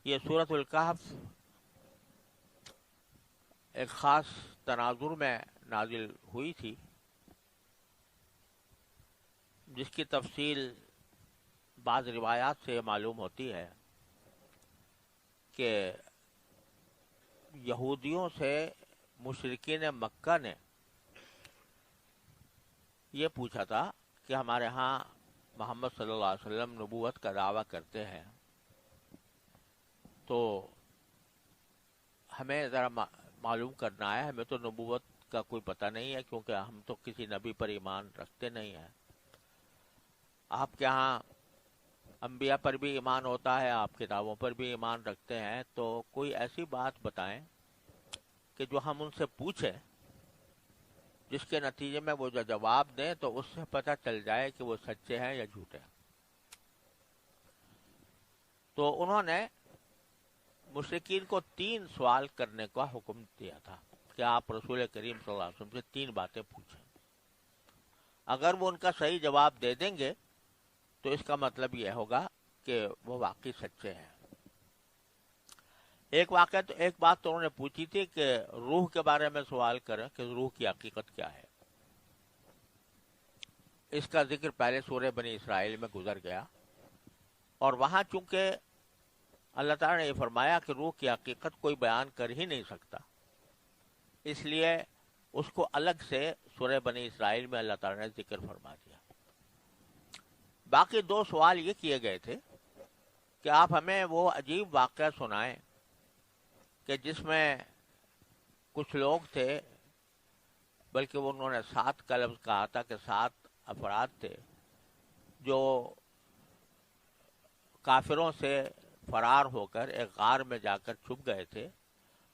یہ سورۃ الکہف ایک خاص تناظر میں نازل ہوئی تھی، جس کی تفصیل بعض روایات سے معلوم ہوتی ہے کہ یہودیوں سے مشرکین مکہ نے یہ پوچھا تھا کہ ہمارے ہاں محمد صلی اللہ علیہ وسلم نبوت کا دعویٰ کرتے ہیں، تو ہمیں ذرا معلوم کرنا ہے، ہمیں تو نبوت کا کوئی پتہ نہیں ہے کیونکہ ہم تو کسی نبی پر ایمان رکھتے نہیں ہیں۔ آپ کے ہاں انبیاء پر بھی ایمان ہوتا ہے، آپ کتابوں پر بھی ایمان رکھتے ہیں، تو کوئی ایسی بات بتائیں کہ جو ہم ان سے پوچھیں، جس کے نتیجے میں وہ جو جواب دیں تو اس سے پتہ چل جائے کہ وہ سچے ہیں یا جھوٹے ہیں۔ تو انہوں نے مشرکین کو 3 سوال کرنے کا حکم دیا تھا کہ آپ رسول کریم صلی اللہ علیہ وسلم سے 3 باتیں پوچھیں۔ اگر وہ ان کا صحیح جواب دے دیں گے تو اس کا مطلب یہ ہوگا کہ وہ واقعی سچے ہیں۔ ایک بات تو انہوں نے پوچھی تھی کہ روح کے بارے میں سوال کریں کہ روح کی حقیقت کیا ہے۔ اس کا ذکر پہلے سورہ بنی اسرائیل میں گزر گیا، اور وہاں چونکہ اللہ تعالیٰ نے یہ فرمایا کہ روح کی حقیقت کوئی بیان کر ہی نہیں سکتا، اس لیے اس کو الگ سے سورہ بنی اسرائیل میں اللہ تعالیٰ نے ذکر فرما دیا۔ باقی 2 سوال یہ کیے گئے تھے کہ آپ ہمیں وہ عجیب واقعہ سنائیں کہ جس میں کچھ لوگ تھے، بلکہ انہوں نے 7 کا لفظ کہا تھا کہ 7 افراد تھے جو کافروں سے فرار ہو کر ایک غار میں جا کر چھپ گئے تھے،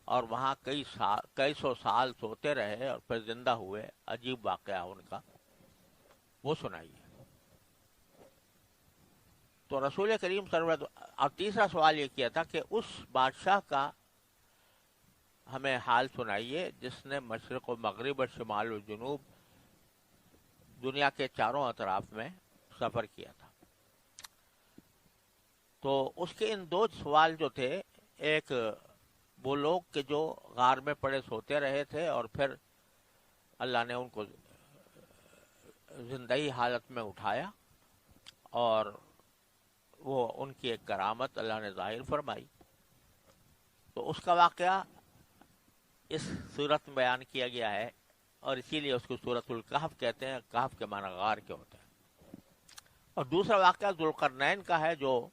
اور وہاں کئی سو سال سوتے رہے اور پھر زندہ ہوئے۔ عجیب واقعہ ان کا، وہ سنائیے۔ تو رسول کریم صلی اللہ علیہ وسلم، اور تیسرا سوال یہ کیا تھا کہ اس بادشاہ کا ہمیں حال سنائیے جس نے مشرق و مغرب اور شمال و جنوب دنیا کے چاروں اطراف میں سفر کیا تھا۔ تو اس کے ان 2 سوال جو تھے، ایک وہ لوگ کہ جو غار میں پڑے سوتے رہے تھے اور پھر اللہ نے ان کو زندہی حالت میں اٹھایا، اور وہ ان کی ایک کرامت اللہ نے ظاہر فرمائی، تو اس کا واقعہ اس صورت میں بیان کیا گیا ہے، اور اسی لیے اس کو سورۃ الکہف کہتے ہیں۔ کہف کے معنی غار کے ہوتے ہیں۔ اور دوسرا واقعہ ذوالقرنین کا ہے، جو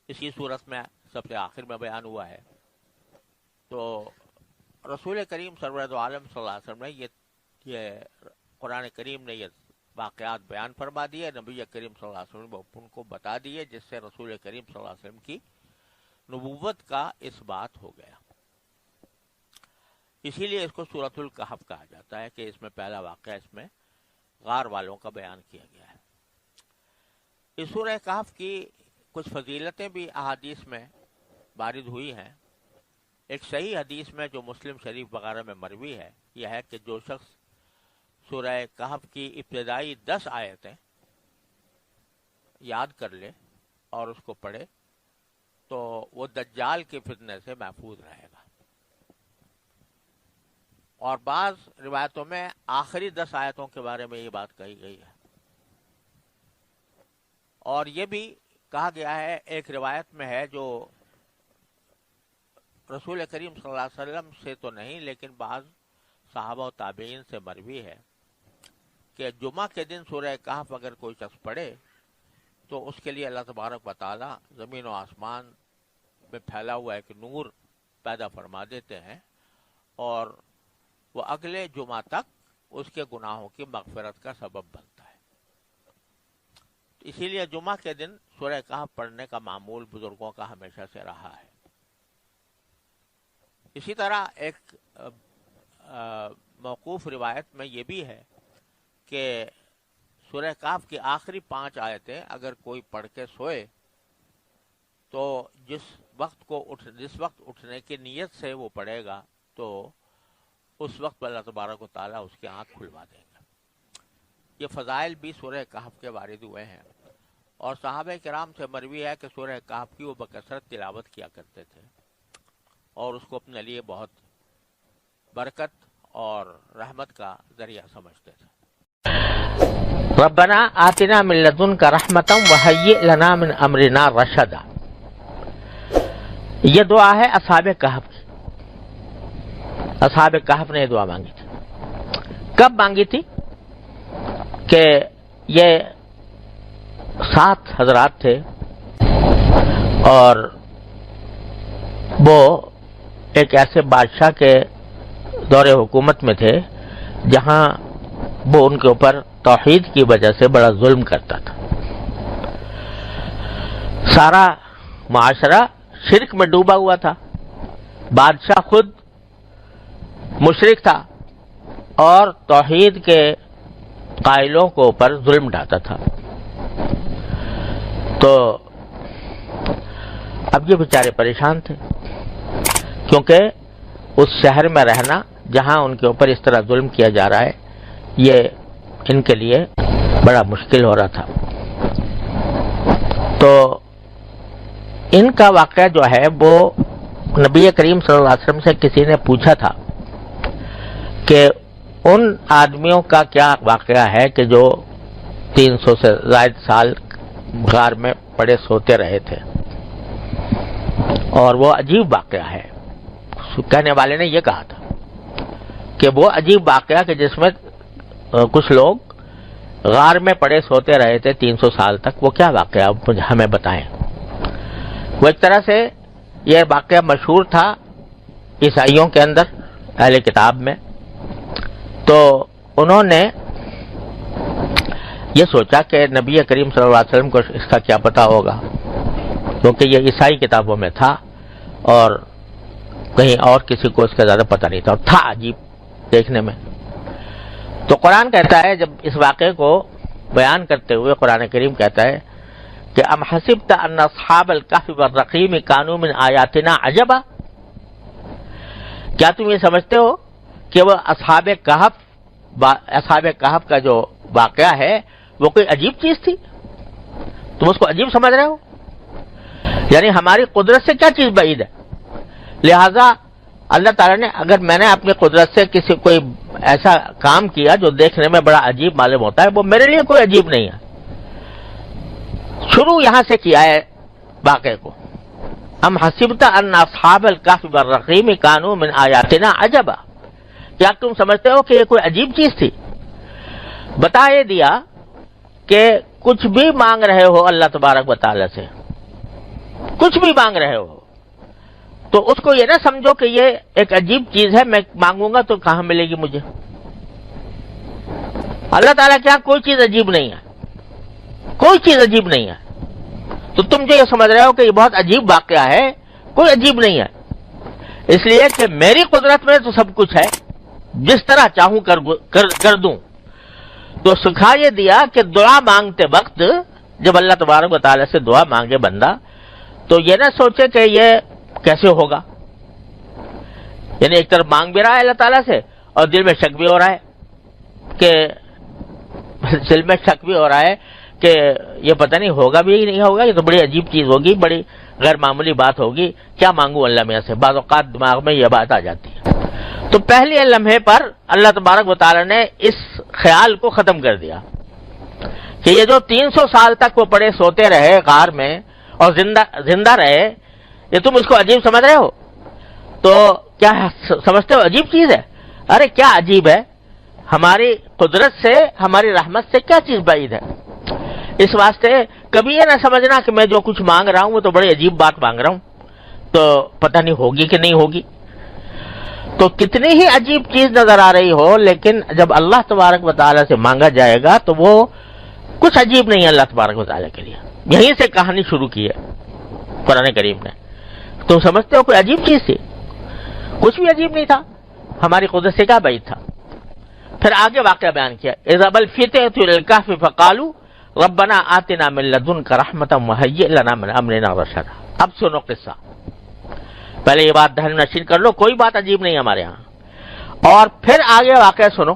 اسی صورت میں سب سے آخر میں بیان ہوا ہے۔ تو رسول کریم سرورت عالم صلی اللہ علیہ وسلم نے یہ قرآن کریم نے یہ واقعات بیان فرما دیے، نبی کریم صلی اللہ علیہ وسلم نے ان کو بتا دیے، جس سے رسول کریم صلی اللہ علیہ وسلم کی نبوت کا اس بات ہو گیا۔ اسی لیے اس کو سورۃ الکہف کہا جاتا ہے کہ اس میں پہلا واقعہ اس میں غار والوں کا بیان کیا گیا ہے۔ اس سورہ کہف کی کچھ فضیلتیں بھی احادیث میں وارد ہوئی ہیں۔ ایک صحیح حدیث میں جو مسلم شریف وغیرہ میں مروی ہے، یہ ہے کہ جو شخص سورہ کہف کی ابتدائی 10 آیتیں یاد کر لے اور اس کو پڑھے تو وہ دجال کے فتنے سے محفوظ رہے گا۔ اور بعض روایتوں میں آخری 10 آیتوں کے بارے میں یہ بات کہی گئی ہے۔ اور یہ بھی کہا گیا ہے، ایک روایت میں ہے جو رسول کریم صلی اللہ علیہ وسلم سے تو نہیں لیکن بعض صحابہ و تابعین سے مروی ہے، کہ جمعہ کے دن سورہ کہف اگر کوئی شخص پڑھے تو اس کے لیے اللہ تبارک و تعالی زمین و آسمان میں پھیلا ہوا ایک نور پیدا فرما دیتے ہیں، اور وہ اگلے جمعہ تک اس کے گناہوں کی مغفرت کا سبب بنتا ہے۔ اسی لیے جمعہ کے دن سورہ کہف پڑھنے کا معمول بزرگوں کا ہمیشہ سے رہا ہے۔ اسی طرح ایک موقوف روایت میں یہ بھی ہے کہ سورہ کہف کی آخری 5 آیتیں اگر کوئی پڑھ کے سوئے تو جس وقت اٹھنے کی نیت سے وہ پڑھے گا تو اس وقت اللہ تبارک و تعالیٰ اس کی آنکھ کھلوا دیں گے۔ یہ فضائل بھی سورہ کہف کے وارد ہوئے ہیں، اور صحابہ کرام سے مروی ہے کہ سورہ کہف کی وہ بکثرت تلاوت کیا کرتے تھے اور اس کو اپنے لیے بہت برکت اور رحمت کا ذریعہ سمجھتے تھے۔ ربنا آتنا من لدنک رحمتا وہیئ لنا من امرنا رشدا، یہ دعا ہے اصحاب کہف کی۔ اصحاب کہف نے یہ دعا مانگی تھی۔ کب مانگی تھی؟ کہ یہ 7 حضرات تھے اور وہ ایک ایسے بادشاہ کے دور حکومت میں تھے جہاں وہ ان کے اوپر توحید کی وجہ سے بڑا ظلم کرتا تھا۔ سارا معاشرہ شرک میں ڈوبا ہوا تھا، بادشاہ خود مشرک تھا اور توحید کے قائلوں کو اوپر ظلم ڈھاتا تھا۔ تو اب یہ بیچارے پریشان تھے کیونکہ اس شہر میں رہنا جہاں ان کے اوپر اس طرح ظلم کیا جا رہا ہے یہ ان کے لیے بڑا مشکل ہو رہا تھا۔ تو ان کا واقعہ جو ہے وہ نبی کریم صلی اللہ علیہ وسلم سے کسی نے پوچھا تھا کہ ان آدمیوں کا کیا واقعہ ہے کہ جو 300 سے زائد سال غار میں پڑے سوتے رہے تھے، اور وہ عجیب واقعہ ہے۔ کہنے والے نے یہ کہا تھا کہ وہ عجیب واقعہ کہ جس میں کچھ لوگ غار میں پڑے سوتے رہے تھے 300 سال تک، وہ کیا واقعہ ہمیں بتائیں۔ وہ ایک طرح سے یہ واقعہ مشہور تھا عیسائیوں کے اندر، اہل کتاب میں، تو انہوں نے یہ سوچا کہ نبی کریم صلی اللہ علیہ وسلم کو اس کا کیا پتہ ہوگا، کیونکہ یہ عیسائی کتابوں میں تھا اور کہیں اور کسی کو اس کا زیادہ پتہ نہیں تھا، اور تھا عجیب دیکھنے میں۔ تو قرآن کہتا ہے، جب اس واقعے کو بیان کرتے ہوئے قرآن کریم کہتا ہے کہ ام حسبت ان اصحاب الکہف والرقیم کانوا من آیاتنا عجبا، کیا تم یہ سمجھتے ہو کہ وہ اصحاب کہف کا جو واقعہ ہے وہ کوئی عجیب چیز تھی؟ تم اس کو عجیب سمجھ رہے ہو؟ یعنی ہماری قدرت سے کیا چیز بعید ہے؟ لہذا اللہ تعالیٰ نے، اگر میں نے اپنی قدرت سے کسی کوئی ایسا کام کیا جو دیکھنے میں بڑا عجیب معلوم ہوتا ہے، وہ میرے لیے کوئی عجیب نہیں ہے۔ شروع یہاں سے کیا ہے واقعے کو، ام حسبت ان اصحاب الکہف والرقیم کانوا من آیاتنا عجبا، کیا تم سمجھتے ہو کہ یہ کوئی عجیب چیز تھی؟ بتا یہ دیا کہ کچھ بھی مانگ رہے ہو اللہ تبارک و تعالی سے، کچھ بھی مانگ رہے ہو تو اس کو یہ نہ سمجھو کہ یہ ایک عجیب چیز ہے، میں مانگوں گا تو کہاں ملے گی مجھے۔ اللہ تعالیٰ کیا کوئی چیز عجیب نہیں ہے، کوئی چیز عجیب نہیں ہے۔ تو تم جو یہ سمجھ رہے ہو کہ یہ بہت عجیب واقعہ ہے، کوئی عجیب نہیں ہے، اس لیے کہ میری قدرت میں تو سب کچھ ہے، جس طرح چاہوں کر دوں۔ تو سکھا یہ دیا کہ دعا مانگتے وقت جب اللہ تبارک و تعالیٰ سے دعا مانگے بندہ تو یہ نہ سوچے کہ یہ کیسے ہوگا، یعنی ایک طرف مانگ بھی رہا ہے اللہ تعالیٰ سے اور دل میں شک بھی ہو رہا ہے کہ یہ پتہ نہیں ہوگا بھی نہیں ہوگا، یہ تو بڑی عجیب چیز ہوگی، بڑی غیر معمولی بات ہوگی، کیا مانگوں اللہ میاں سے۔ بعض اوقات دماغ میں یہ بات آ جاتی ہے۔ تو پہلے لمحے پر اللہ تبارک و تعالیٰ نے اس خیال کو ختم کر دیا کہ یہ جو 300 سال تک وہ پڑے سوتے رہے غار میں اور زندہ رہے، یہ تم اس کو عجیب سمجھ رہے ہو؟ تو کیا سمجھتے ہو عجیب چیز ہے؟ ارے کیا عجیب ہے، ہماری قدرت سے، ہماری رحمت سے کیا چیز بعید ہے؟ اس واسطے کبھی یہ نہ سمجھنا کہ میں جو کچھ مانگ رہا ہوں وہ تو بڑی عجیب بات مانگ رہا ہوں، تو پتہ نہیں ہوگی کہ نہیں ہوگی۔ تو کتنی ہی عجیب چیز نظر آ رہی ہو، لیکن جب اللہ تبارک و تعالیٰ سے مانگا جائے گا تو وہ کچھ عجیب نہیں ہے اللہ تبارک و تعالیٰ کے لیے۔ یہیں سے کہانی شروع کی ہے قرآن کریم نے۔ تم سمجھتے ہو کوئی عجیب چیز تھی؟ کچھ بھی عجیب نہیں تھا، ہماری قدرت سے کیا بعید تھا۔ پھر آگے واقعہ بیان کیا، اذ الفتية الى الكهف فقالوا ربنا آتنا من لدنك رحمة وهيئ لنا من امرنا رشدا۔ اب سنو قصہ، پہلے یہ بات دہن نشین کر لو، کوئی بات عجیب نہیں ہمارے ہاں۔ اور پھر آگے واقعہ سنو،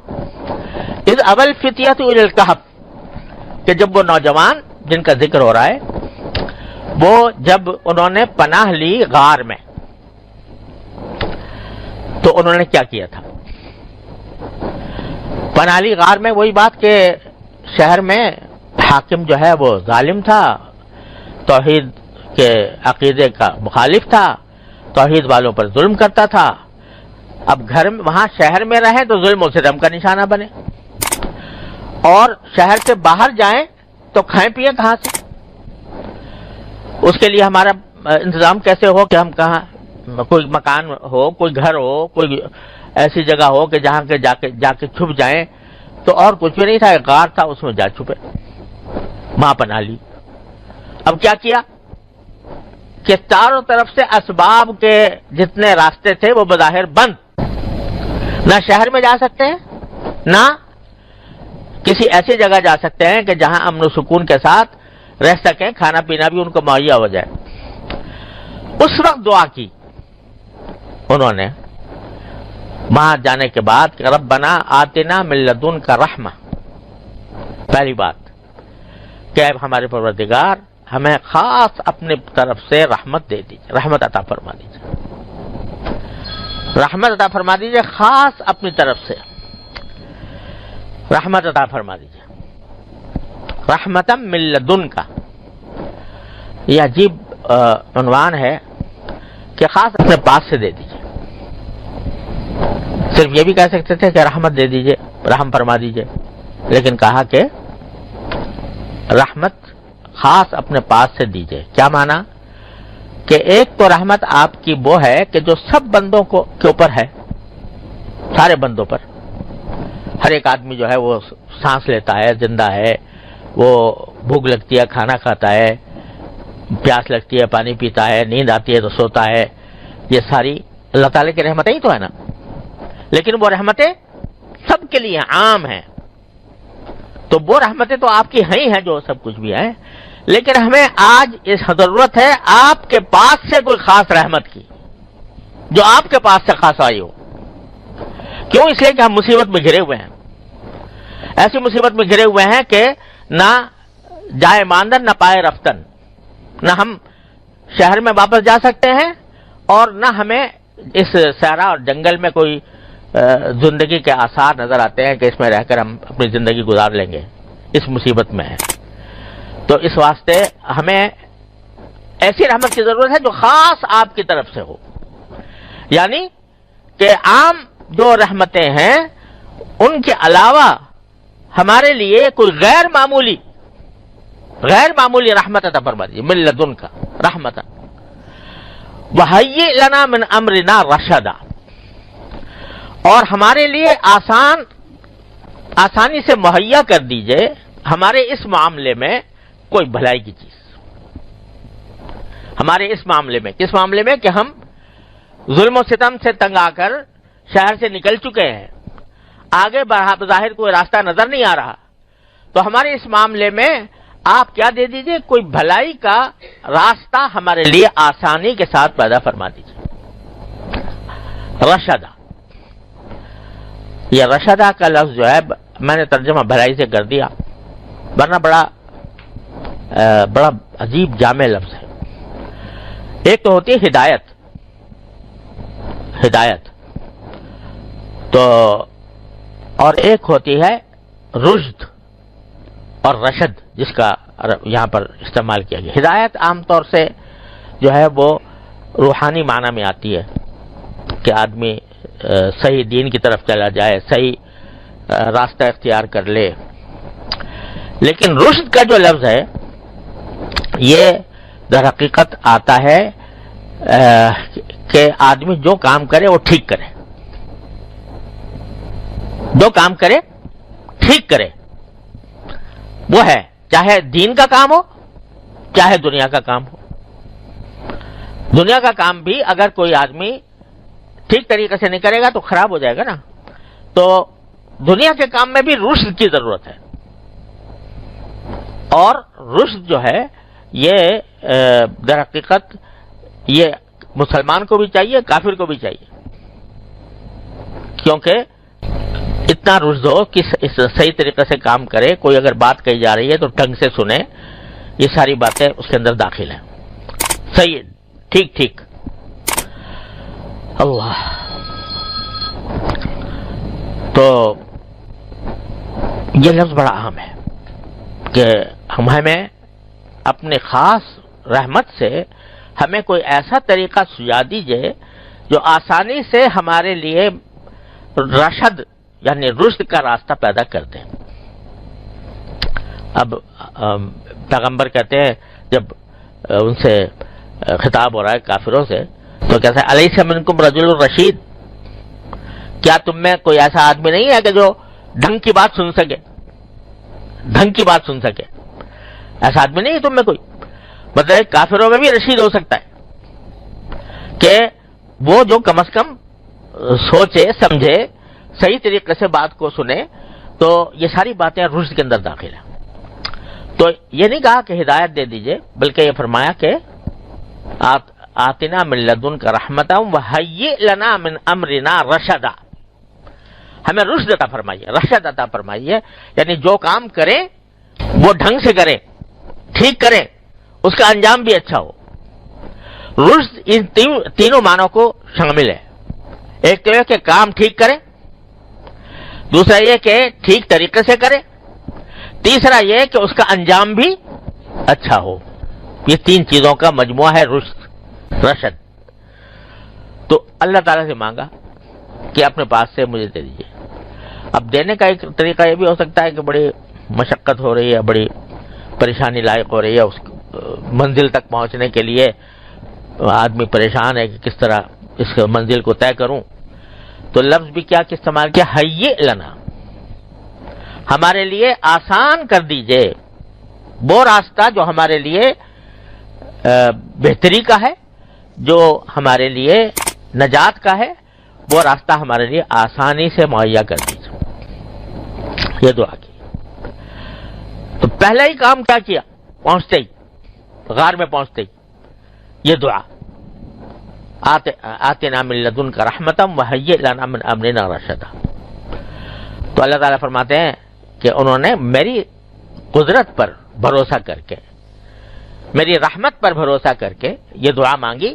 اذ الفتية الى الكهف، کہ جب وہ نوجوان جن کا ذکر ہو رہا ہے وہ جب انہوں نے پناہ لی غار میں تو انہوں نے کیا کیا تھا. پناہ لی غار میں وہی بات کہ شہر میں حاکم جو ہے وہ ظالم تھا، توحید کے عقیدے کا مخالف تھا، توحید والوں پر ظلم کرتا تھا. اب گھر میں وہاں شہر میں رہیں تو ظلم و ستم کا نشانہ بنے، اور شہر سے باہر جائیں تو کھائیں پیئیں کہاں سے؟ اس کے لیے ہمارا انتظام کیسے ہو کہ ہم کہاں کوئی مکان ہو، کوئی گھر ہو، کوئی ایسی جگہ ہو کہ جہاں کے جا کے چھپ جائیں. تو اور کچھ بھی نہیں تھا، ایک غار تھا، اس میں جا چھپے، وہاں پناہ لی. اب کیا کیا کہ چاروں طرف سے اسباب کے جتنے راستے تھے وہ بظاہر بند، نہ شہر میں جا سکتے ہیں نہ کسی ایسی جگہ جا سکتے ہیں کہ جہاں امن و سکون کے ساتھ رہ سکیں، کھانا پینا بھی ان کو مہیا ہو جائے. اس وقت دعا کی انہوں نے وہاں جانے کے بعد کہ ربنا آتنا من لدنک رحمہ. پہلی بات کہ ہمارے پروردگار ہمیں خاص اپنے طرف سے رحمت دے دیجیے، رحمت عطا فرما دیجیے، رحمت عطا فرما دیجیے، خاص اپنی طرف سے رحمت عطا فرما دیجیے. رحمتم من لدنک، یہ عجیب عنوان ہے کہ خاص اپنے پاس سے دے دیجیے. صرف یہ بھی کہہ سکتے تھے کہ رحمت دے دیجیے، رحم فرما دیجیے، لیکن کہا کہ رحمت خاص اپنے پاس سے دیجیے. کیا معنی کہ ایک تو رحمت آپ کی وہ ہے کہ جو سب بندوں کے اوپر ہے، سارے بندوں پر. ہر ایک آدمی جو ہے وہ سانس لیتا ہے، زندہ ہے، وہ بھوک لگتی ہے کھانا کھاتا ہے، پیاس لگتی ہے پانی پیتا ہے، نیند آتی ہے تو سوتا ہے. یہ ساری اللہ تعالیٰ کی رحمتیں ہی تو ہے نا. لیکن وہ رحمتیں سب کے لیے عام ہیں. تو وہ رحمتیں تو آپ کی ہیں ہیں جو سب کچھ بھی ہیں، لیکن ہمیں آج اس ضرورت ہے آپ کے پاس سے کوئی خاص رحمت کی جو آپ کے پاس سے خاص آئی ہو. کیوں؟ اس لیے کہ ہم مصیبت میں گھرے ہوئے ہیں، ایسی مصیبت میں گھرے ہوئے ہیں کہ نہ جائے ماندن نہ پائے رفتن، نہ ہم شہر میں واپس جا سکتے ہیں اور نہ ہمیں اس صحرا اور جنگل میں کوئی زندگی کے آثار نظر آتے ہیں کہ اس میں رہ کر ہم اپنی زندگی گزار لیں گے. اس مصیبت میں ہے. تو اس واسطے ہمیں ایسی رحمت کی ضرورت ہے جو خاص آپ کی طرف سے ہو. یعنی کہ عام جو رحمتیں ہیں ان کے علاوہ ہمارے لیے کوئی غیر معمولی رحمت عطا فرما دیجیے. من لدنک رحمت وہیئ لنا من امرنا رشدا، اور ہمارے لیے آسانی سے مہیا کر دیجئے ہمارے اس معاملے میں کوئی بھلائی کی چیز. ہمارے اس معاملے میں، کس معاملے میں؟ کہ ہم ظلم و ستم سے تنگ آ کر شہر سے نکل چکے ہیں، آگے بظاہر کوئی راستہ نظر نہیں آ رہا. تو ہمارے اس معاملے میں آپ کیا دے دیجئے؟ کوئی بھلائی کا راستہ ہمارے لیے آسانی کے ساتھ پیدا فرما دیجئے. رشدہ، یہ رشدہ کا لفظ جو ہے میں نے ترجمہ بھلائی سے کر دیا، ورنہ بڑا عجیب جامع لفظ ہے. ایک تو ہوتی ہے ہدایت تو، اور ایک ہوتی ہے رشد اور رشد، جس کا یہاں پر استعمال کیا گیا. ہدایت عام طور سے جو ہے وہ روحانی معنی میں آتی ہے کہ آدمی صحیح دین کی طرف چلا جائے، صحیح راستہ اختیار کر لے. لیکن رشد کا جو لفظ ہے یہ در حقیقت آتا ہے کہ آدمی جو کام کرے وہ ٹھیک کرے، جو کام کرے ٹھیک کرے. وہ ہے چاہے دین کا کام ہو چاہے دنیا کا کام ہو. دنیا کا کام بھی اگر کوئی آدمی ٹھیک طریقے سے نہیں کرے گا تو خراب ہو جائے گا نا. تو دنیا کے کام میں بھی رشد کی ضرورت ہے، اور رشد جو ہے یہ در حقیقت یہ مسلمان کو بھی چاہیے، کافر کو بھی چاہیے. کیونکہ اتنا رشد ہو کہ اس صحیح طریقے سے کام کرے. کوئی اگر بات کہی جا رہی ہے تو ڈھنگ سے سنے، یہ ساری باتیں اس کے اندر داخل ہیں. صحیح, ٹھیک ٹھیک. اللہ, تو یہ لفظ بڑا اہم ہے کہ ہمیں اپنے خاص رحمت سے ہمیں کوئی ایسا طریقہ سجا دیجئے جو آسانی سے ہمارے لیے رشد یعنی رشد کا راستہ پیدا کر دے. اب پیغمبر کہتے ہیں جب ان سے خطاب ہو رہا ہے کافروں سے, تو کہتے ہیں الیس منکم رجل الرشید, کیا تم میں کوئی ایسا آدمی نہیں ہے کہ جو ڈھنگ کی بات سن سکے, ڈھنگ کی بات سن سکے؟ ایسا آدمی نہیں ہے تم میں کوئی. مطلب کافروں میں بھی رشید ہو سکتا ہے کہ وہ جو کم از کم سوچے سمجھے صحیح طریقے سے بات کو سنے. تو یہ ساری باتیں رشد کے اندر داخل ہیں. تو یہ نہیں کہا کہ ہدایت دے دیجئے, بلکہ یہ فرمایا کہ آتنا من لدنک رحمتا وہیئ لنا من امرنا رشدا, ہمیں رشد عطا فرمائیے, رشد عطا فرمائیے, یعنی جو کام کریں وہ ڈھنگ سے کریں, ٹھیک کریں, اس کا انجام بھی اچھا ہو. رشد ان تینوں معنوں کو شامل ہے. ایک تو یہ کہ کام ٹھیک کریں, دوسرا یہ کہ ٹھیک طریقے سے کریں, تیسرا یہ کہ اس کا انجام بھی اچھا ہو. یہ تین چیزوں کا مجموعہ ہے رشد. تو اللہ تعالیٰ سے مانگا کہ اپنے پاس سے مجھے دے دیجیے. اب دینے کا ایک طریقہ یہ بھی ہو سکتا ہے کہ بڑی مشقت ہو رہی ہے, بڑی پریشانی لائق ہو رہی ہے, اس منزل تک پہنچنے کے لیے آدمی پریشان ہے کہ کس طرح اس منزل کو طے کروں. تو لفظ بھی کیا استعمال کیا, ہیئ لنا, ہمارے لیے آسان کر دیجئے وہ راستہ جو ہمارے لیے بہتری کا ہے, جو ہمارے لیے نجات کا ہے, وہ راستہ ہمارے لیے آسانی سے مہیا کر دیجئے. یہ دعا کی. تو پہلا ہی کام کیا کیا, پہنچتے ہی غار میں پہنچتے ہی یہ دعا, آتنا من لدنک رحمتا وہیئ لنا من امرنا رشدا. تو اللہ تعالیٰ فرماتے ہیں کہ انہوں نے میری قدرت پر بھروسہ کر کے, میری رحمت پر بھروسہ کر کے یہ دعا مانگی.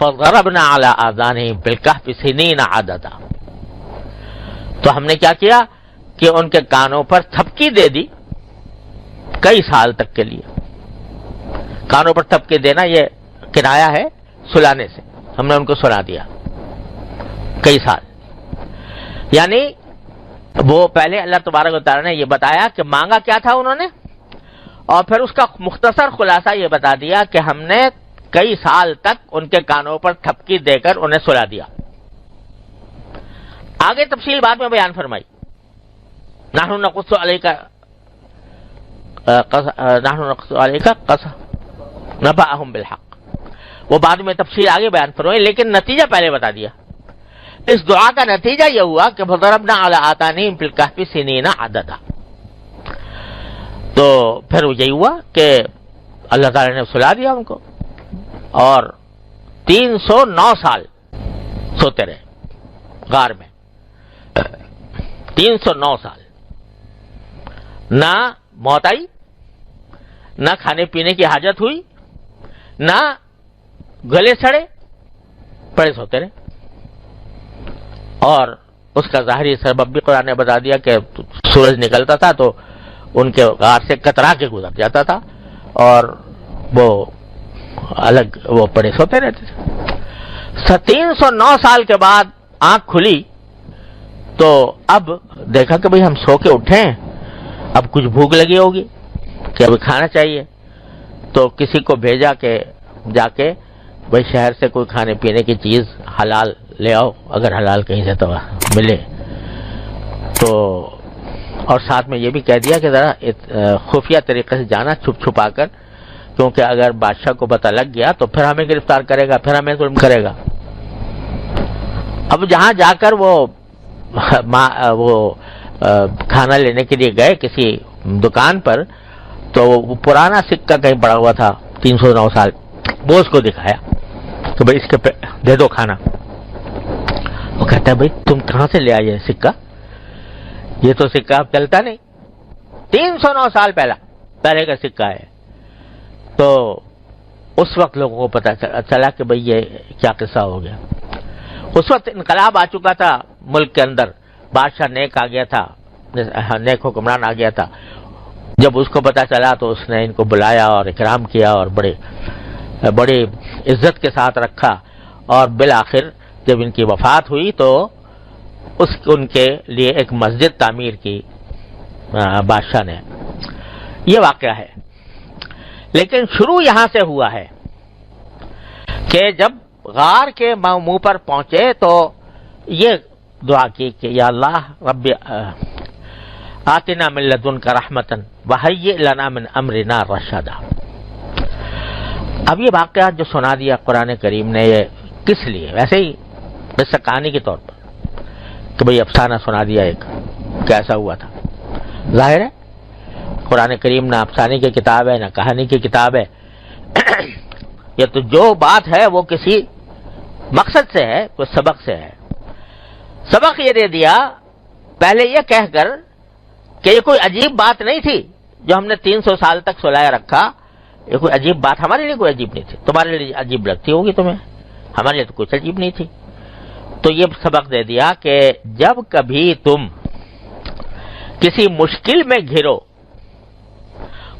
فضربنا علی آذانہم فی الکہف سنین عددا, تو ہم نے کیا کیا کہ ان کے کانوں پر تھپکی دے دی کئی سال تک کے لیے. کانوں پر تھپکی دینا یہ کنایا ہے سلانے سے, ہم نے ان کو سلا دیا کئی سال. یعنی وہ پہلے اللہ تبارک و تعالیٰ نے یہ بتایا کہ مانگا کیا تھا انہوں نے, اور پھر اس کا مختصر خلاصہ یہ بتا دیا کہ ہم نے کئی سال تک ان کے کانوں پر تھپکی دے کر انہیں سلا دیا. آگے تفصیل بعد میں بیان فرمائی. نحن نقص علیک نبأہم بالحق, وہ بعد میں تفصیل آگے بیان فرمائی, لیکن نتیجہ پہلے بتا دیا. اس دعا کا نتیجہ یہ ہوا کہ فضربنا علی آذانہم فی الکہف سنین عددا. تو پھر یہی ہوا کہ اللہ تعالی نے سلا دیا ان کو, اور 309 سال سوتے رہے غار میں. 309 سال نہ موت آئی, نہ کھانے پینے کی حاجت ہوئی, نہ گلے سڑے, پڑے سوتے رہے. اور اس کا ظاہری سبب بھی قرآن نے بتا دیا کہ سورج نکلتا تھا تو ان کے غار سے کترا کے گزر جاتا تھا, اور وہ الگ وہ پڑے سوتے رہتے تھے. 309 سال کے بعد آنکھ کھلی تو اب دیکھا کہ بھئی ہم سو کے اٹھے ہیں, اب کچھ بھوک لگی ہوگی کہ اب کھانا چاہیے. تو کسی کو بھیجا کہ جا کے بھئی شہر سے کوئی کھانے پینے کی چیز حلال لے آؤ, اگر حلال کہیں سے تو ملے. تو اور ساتھ میں یہ بھی کہہ دیا کہ ذرا خفیہ طریقے سے جانا, چھپ چھپا کر, کیونکہ اگر بادشاہ کو پتہ لگ گیا تو پھر ہمیں گرفتار کرے گا, پھر ہمیں ظلم کرے گا. اب جہاں جا کر وہ کھانا لینے کے لیے گئے کسی دکان پر, تو وہ پرانا سکہ کہیں پڑا ہوا تھا 309 سال, وہ اس کو دکھایا کہ بھئی اس کے دے دو کھانا. وہ کہتا ہے بھئی تم کہاں سے لے آئے سکہ, یہ تو سکہ اب چلتا نہیں, 309 سال پہلے کا سکہ ہے. تو اس وقت لوگوں کو پتا چلا کہ بھئی یہ کیا قصہ ہو گیا. اس وقت انقلاب آ چکا تھا ملک کے اندر, بادشاہ نیک آ گیا تھا, نیک حکمران آ گیا تھا. جب اس کو پتا چلا تو اس نے ان کو بلایا اور اکرام کیا اور بڑی عزت کے ساتھ رکھا, اور بالآخر جب ان کی وفات ہوئی تو ان کے لیے ایک مسجد تعمیر کی بادشاہ نے. یہ واقعہ ہے. لیکن شروع یہاں سے ہوا ہے کہ جب غار کے منہ پر پہنچے تو یہ دعا کی کہ یا اللہ رب آتنا من لدنک رحمتا وہیئ لنا من امرنا رشدا. اب یہ واقعہ جو سنا دیا قرآن کریم نے, یہ کس لیے؟ ویسے ہی قصہ کہانی کے طور پر کہ بھئی افسانہ سنا دیا ایک, کیسا ہوا تھا. ظاہر ہے قرآن کریم نہ افسانے کی کتاب ہے نہ کہانی کی کتاب ہے. یہ تو جو بات ہے وہ کسی مقصد سے ہے, کوئی سبق سے ہے. سبق یہ دے دیا پہلے یہ کہہ کر کہ یہ کوئی عجیب بات نہیں تھی جو ہم نے 300 سال تک سلائے رکھا. یہ کوئی عجیب بات ہمارے لیے کوئی عجیب نہیں تھی. تمہارے لیے عجیب لگتی ہوگی تمہیں, ہمارے لیے تو کچھ عجیب نہیں تھی. تو یہ سبق دے دیا کہ جب کبھی تم کسی مشکل میں گھرو,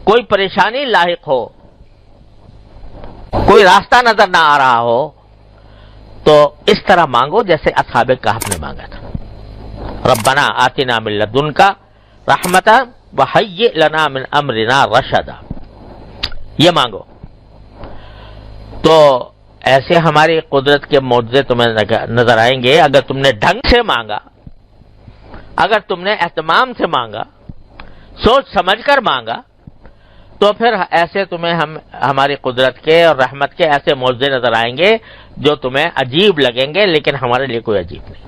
کوئی پریشانی لاحق ہو, کوئی راستہ نظر نہ آ رہا ہو, تو اس طرح مانگو جیسے اصحاب کہف نے مانگا تھا. ربنا آتنا من لدنک رحمتا وہیئ لنا من امرنا رشدا. یہ مانگو. تو ایسے ہماری قدرت کے معجزے تمہیں نظر آئیں گے اگر تم نے ڈھنگ سے مانگا, اگر تم نے اہتمام سے مانگا, سوچ سمجھ کر مانگا, تو پھر ایسے تمہیں ہماری قدرت کے اور رحمت کے ایسے معجزے نظر آئیں گے جو تمہیں عجیب لگیں گے, لیکن ہمارے لیے کوئی عجیب نہیں.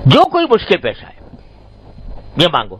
جو کوئی مشکل پیش آئے یہ مانگو.